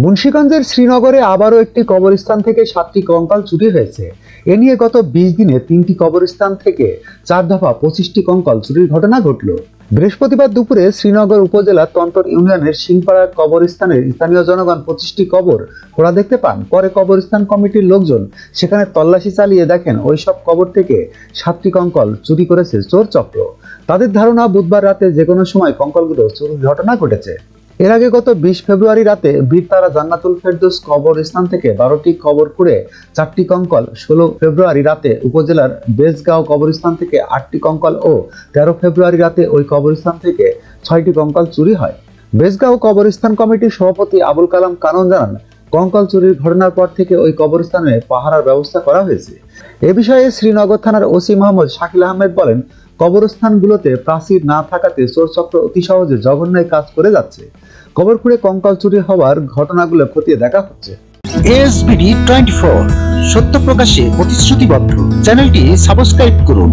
মুন্সিগঞ্জের শ্রীনগরে আবারও একটি কবরস্থান থেকে 7টি কঙ্কাল চুরি হয়েছে। এ নিয়ে গত 20 দিনে 3টি কবরস্থান থেকে 4 দফা 25টি কঙ্কাল চুরির ঘটনা ঘটল। বৃহস্পতিবার দুপুরে শ্রীনগর উপজেলার তন্তর ইউনিয়নের সিংপাড়া কবরস্থানের স্থানীয় জনগণ 25টি কবর খোঁড়া দেখতে পান। পরে কবরস্থান কমিটির লোকজন সেখানে তল্লাশি চালিয়ে দেখেন ওই সব কবর থেকে 7টি কঙ্কাল চুরি করেছে চোর চক্র। তাদের ধারণা বুধবার রাতে যে কোনো সময় কঙ্কালগুলো চুরির ঘটনা ঘটেছে। এর আগে গত 20 ফেব্রুয়ারি রাতে বীরতারা জান্নাতুল ফেরদৌস কবরস্থান থেকে 12টি কবর খুঁড়ে 4টি কঙ্কাল, 16 ফেব্রুয়ারি রাতে উপজেলার বেজগাঁও কবরস্থান থেকে 8টি কঙ্কাল ও 13 ফেব্রুয়ারি রাতে ওই কবরস্থান থেকে 6টি কঙ্কাল চুরি হয়। বেজগাঁও কবরস্থান কমিটির সভাপতি আবুল কালাম কানন জানান, কঙ্কাল চুরির ঘটনার পর থেকে ওই কবরস্থানে পাহারার ব্যবস্থা করা হয়েছে। এ বিষয়ে শ্রীনগর থানার ওসি মোহাম্মদ শাকিল আহমেদ বলেন, কবরস্থানগুলোতে প্রাচীর না থাকাতে চোর চক্র অতি সহজে জঘন্য কাজ করে যাচ্ছে। কবর খুঁড়ে কঙ্কাল চুরি হওয়ার ঘটনাগুলো খতিয়ে দেখা হচ্ছে। SBD 24 সত্য প্রকাশে প্রতিশ্রুতিবদ্ধ। চ্যানেলটি সাবস্ক্রাইব করুন।